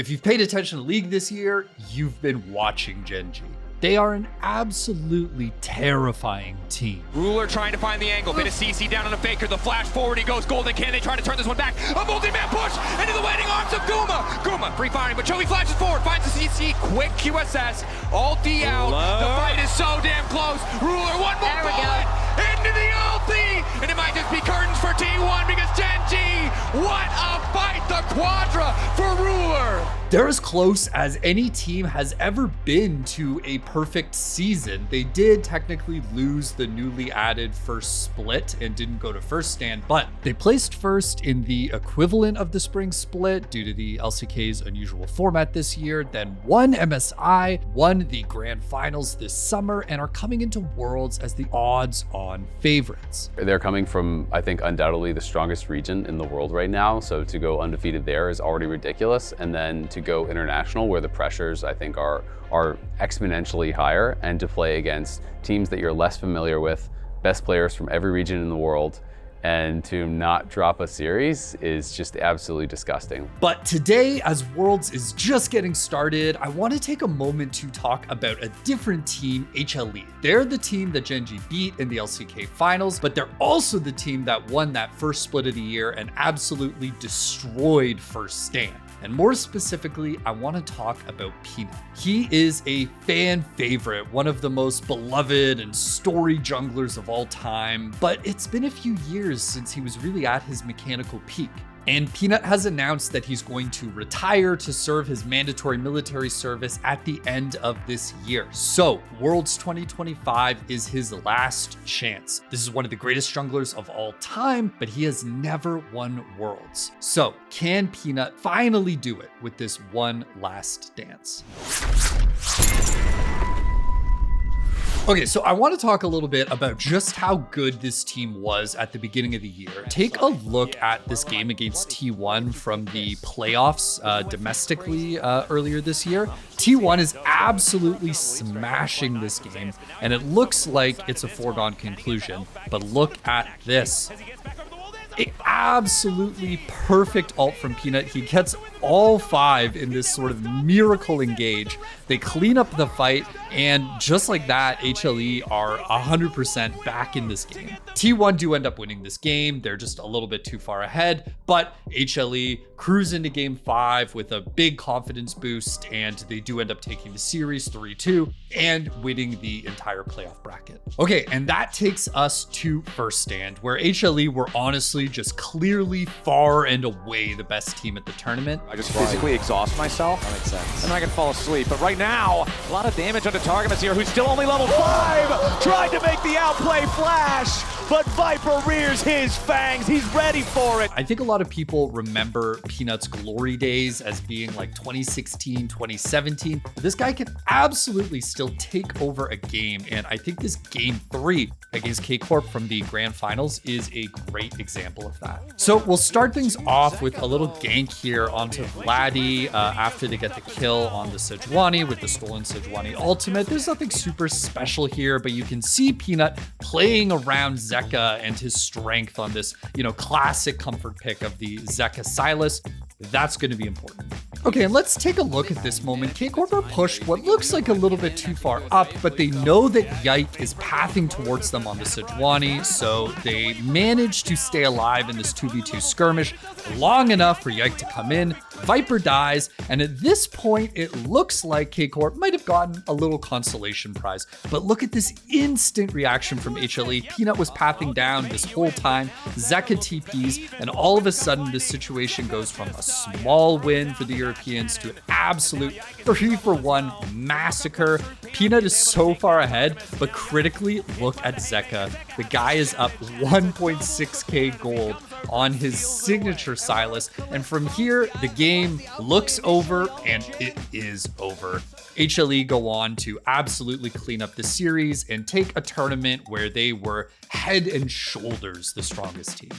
If you've paid attention to League this year, you've been watching Gen G. They are an absolutely terrifying team. Ruler trying to find the angle, bit of CC down on a faker, the flash forward, he goes golden, can they try to turn this one back? A multi-man push into the waiting arms of Guma. Guma free firing, but Chovy flashes forward, finds the CC, quick QSS, ulti out, the fight is so damn close. Ruler, one more bullet, into the ulti, and it might just be curtains for T1 because Gen G, what a fight, the quadra for Ruler. They're as close as any team has ever been to a perfect season. They did technically lose the newly added first split and didn't go to first stand, but they placed first in the equivalent of the spring split due to the LCK's unusual format this year, then won MSI, won the grand finals this summer, and are coming into Worlds as the odds-on favorites. They're coming from, I think, undoubtedly the strongest region in the world right now, so to go undefeated there is already ridiculous, and then to go international where the pressures I think are exponentially higher, and to play against teams that you're less familiar with, best players from every region in the world, and to not drop a series is just absolutely disgusting. But today, as Worlds is just getting started, I want to take a moment to talk about a different team, HLE. They're the team that Gen G beat in the LCK finals, but they're also the team that won that first split of the year and absolutely destroyed First Stand. And more specifically, I want to talk about Peanut. He is a fan favorite, one of the most beloved and storied junglers of all time, but it's been a few years since he was really at his mechanical peak. And Peanut has announced that he's going to retire to serve his mandatory military service at the end of this year. So Worlds 2025 is his last chance. This is one of the greatest junglers of all time, but he has never won Worlds. So can Peanut finally do it with this one last dance? Okay, so I want to talk a little bit about just how good this team was at the beginning of the year. Take a look at this game against T1 from the playoffs domestically earlier this year. T1 is absolutely smashing this game, and it looks like it's a foregone conclusion, but look at this. An absolutely perfect ult from Peanut. He gets all 5 in this sort of miracle engage. They clean up the fight, and just like that, HLE are 100% back in this game. T1 do end up winning this game. They're just a little bit too far ahead, but HLE cruise into game 5 with a big confidence boost, and they do end up taking the series 3-2 and winning the entire playoff bracket. Okay, and that takes us to First Stand, where HLE were honestly just clearly far and away the best team at the tournament. I just physically exhaust myself. That makes sense. And I can fall asleep. But right now, a lot of damage onto Targamas here, who's still only level 5. Tried to make the outplay flash, but Viper rears his fangs. He's ready for it. I think a lot of people remember Peanut's glory days as being like 2016, 2017. But this guy can absolutely still take over a game. And I think this game 3 against K-Corp from the grand finals is a great example of that. So we'll start things off with a little gank here onto Vladdy after they get the kill on the Sejuani with the stolen Sejuani ultimate. There's nothing super special here, but you can see Peanut playing around Zeka and his strength on this, classic comfort pick of the Zeka Silas. That's going to be important. Okay, and let's take a look at this moment. K-Corp are pushed what looks like a little bit too far up, but they know that Yike is pathing towards them on the Sejuani, so they manage to stay alive in this 2v2 skirmish long enough for Yike to come in. Viper dies, and at this point, it looks like K-Corp might have gotten a little consolation prize. But look at this instant reaction from HLE. Peanut was pathing down this whole time. Zeka TPs, and all of a sudden, this situation goes from a small win for the Europeans to an absolute 3-for-1 massacre. Peanut is so far ahead, but critically, look at Zeka. The guy is up 1.6k gold on his signature Silas, and from here, the game looks over, and it is over. HLE go on to absolutely clean up the series and take a tournament where they were head and shoulders the strongest team.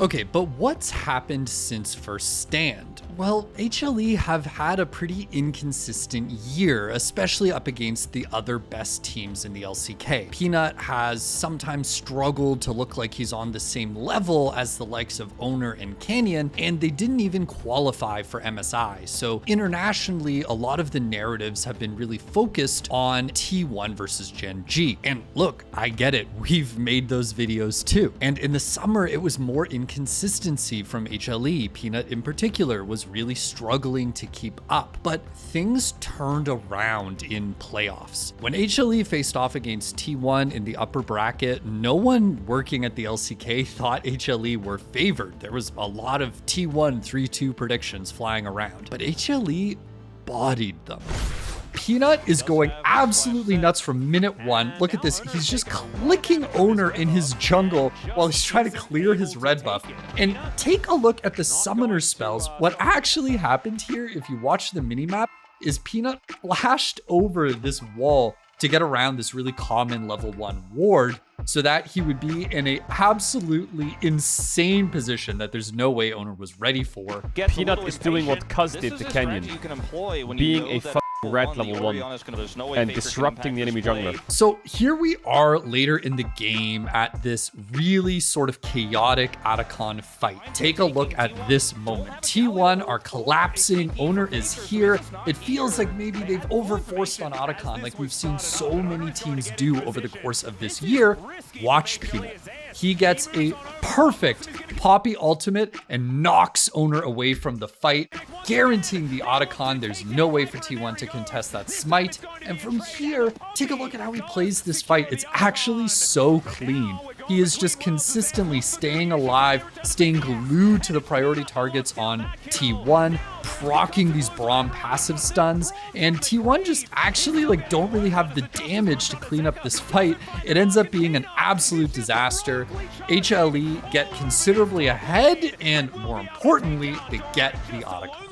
Okay, but what's happened since first stand? Well, HLE have had a pretty inconsistent year, especially up against the other best teams in the LCK. Peanut has sometimes struggled to look like he's on the same level as the likes of Owner and Canyon, and they didn't even qualify for MSI. So internationally, a lot of the narratives have been really focused on T1 versus Gen G. And look, I get it, we've made those videos too. And in the summer, it was more inconsistency from HLE. Peanut in particular was really struggling to keep up, but things turned around in playoffs. When HLE faced off against T1 in the upper bracket, no one working at the LCK thought HLE were favored. There was a lot of T1 3-2 predictions flying around, but HLE bodied them. Peanut is going absolutely nuts from minute one. Look at this. He's just clicking Owner in his jungle while he's trying to clear his red buff. And take a look at the summoner spells. What actually happened here, if you watch the minimap, is Peanut flashed over this wall to get around this really common level 1 ward so that he would be in a absolutely insane position that there's no way Owner was ready for. Peanut is doing what Cuz did to Canyon, being a red level 1 and disrupting the enemy jungler. So here we are later in the game at this really sort of chaotic Atacon fight. Take a look at this moment. T1 are collapsing, Owner is here. It feels like maybe they've overforced on Atacon like we've seen so many teams do over the course of this year. Watch Peanut. He gets a perfect Poppy ultimate and knocks Owner away from the fight, guaranteeing the Otacon. There's no way for T1 to contest that smite. And from here, take a look at how he plays this fight. It's actually so clean. He is just consistently staying alive, staying glued to the priority targets on T1, proccing these Braum passive stuns, and T1 just actually don't really have the damage to clean up this fight. It ends up being an absolute disaster. HLE get considerably ahead, and more importantly, they get the Otacon.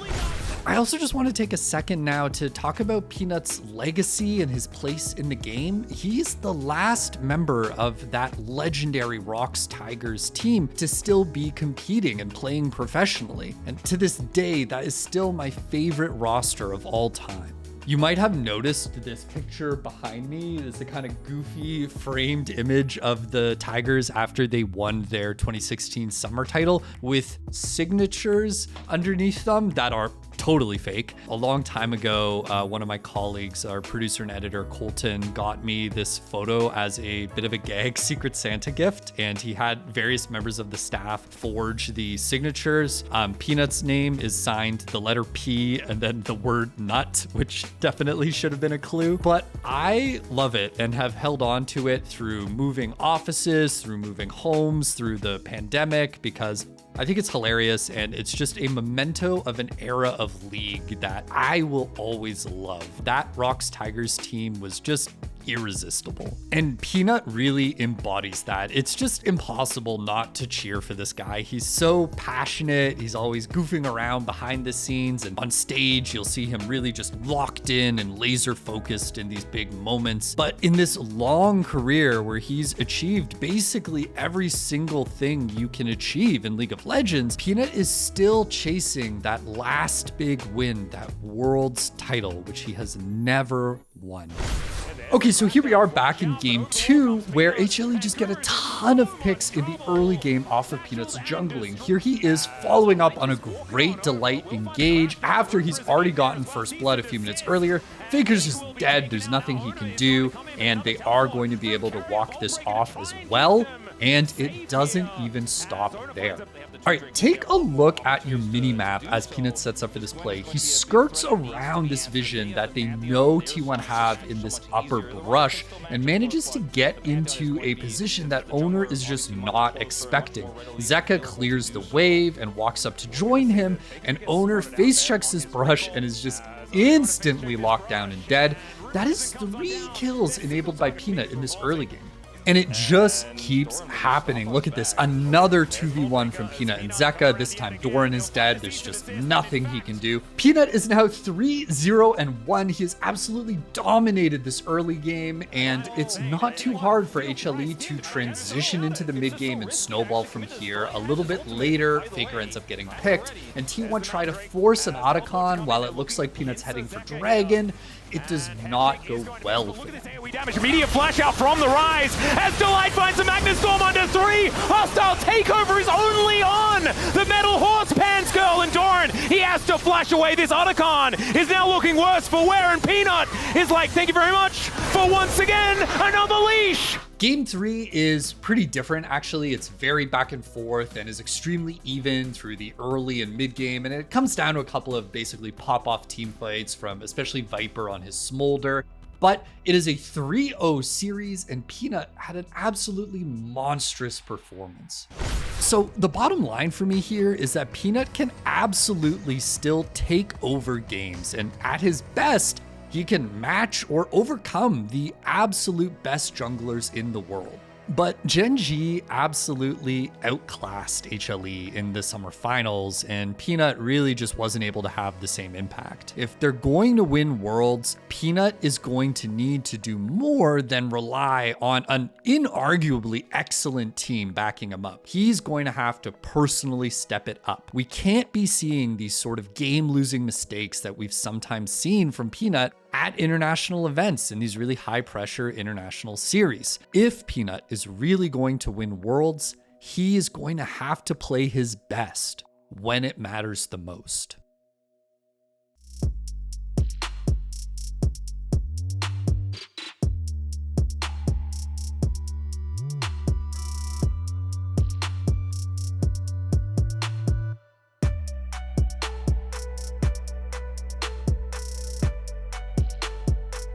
I also just want to take a second now to talk about Peanut's legacy and his place in the game. He's the last member of that legendary Rocks Tigers team to still be competing and playing professionally. And to this day, that is still my favorite roster of all time. You might have noticed this picture behind me is the kind of goofy framed image of the Tigers after they won their 2016 summer title with signatures underneath them that are totally fake. A long time ago, one of my colleagues, our producer and editor, Colton, got me this photo as a bit of a gag Secret Santa gift, and he had various members of the staff forge the signatures. Peanut's name is signed the letter P and then the word nut, which definitely should have been a clue, but I love it and have held on to it through moving offices, through moving homes, through the pandemic, because I think it's hilarious and it's just a memento of an era of League that I will always love. That Rocks Tigers team was just irresistible. And Peanut really embodies that. It's just impossible not to cheer for this guy. He's so passionate. He's always goofing around behind the scenes, and on stage, you'll see him really just locked in and laser focused in these big moments. But in this long career where he's achieved basically every single thing you can achieve in League of Legends, Peanut is still chasing that last big win, that Worlds title, which he has never won. Okay, so here we are back in game 2, where HLE just get a ton of picks in the early game off of Peanut's jungling. Here he is following up on a great Delight engage after he's already gotten first blood a few minutes earlier. Faker's just dead, there's nothing he can do, and they are going to be able to walk this off as well. And it doesn't even stop there. All right, take a look at your mini-map as Peanut sets up for this play. He skirts around this vision that they know T1 have in this upper brush and manages to get into a position that Owner is just not expecting. Zeka clears the wave and walks up to join him, and Owner face checks this brush and is just instantly locked down and dead. That is 3 kills enabled by Peanut in this early game. And it just keeps happening. Look at this, another 2v1 from Peanut and Zeka. This time Doran is dead. There's just nothing he can do. Peanut is now 3-0-1. He has absolutely dominated this early game, and it's not too hard for HLE to transition into the mid game and snowball from here. A little bit later, Faker ends up getting picked, and T1 try to force an Otacon while it looks like Peanut's heading for Dragon. It does not go well for them. We damage immediate flash out from the Rise as Delight finds the Magnus Storm under 3. Hostile takeover is only on the Metal Horse Pants Girl, and Doran, he has to flash away. This Otacon is now looking worse for wear, and Peanut is like, thank you very much for once again another leash. Game 3 is pretty different, actually. It's very back and forth and is extremely even through the early and mid game, and it comes down to a couple of basically pop-off team fights from especially Viper on his Smolder. But it is a 3-0 series, and Peanut had an absolutely monstrous performance. So the bottom line for me here is that Peanut can absolutely still take over games, and at his best, he can match or overcome the absolute best junglers in the world. But Gen G absolutely outclassed HLE in the summer finals, and Peanut really just wasn't able to have the same impact. If they're going to win Worlds, Peanut is going to need to do more than rely on an inarguably excellent team backing him up. He's going to have to personally step it up. We can't be seeing these sort of game-losing mistakes that we've sometimes seen from Peanut at international events in these really high-pressure international series. If Peanut is really going to win Worlds, he is going to have to play his best when it matters the most.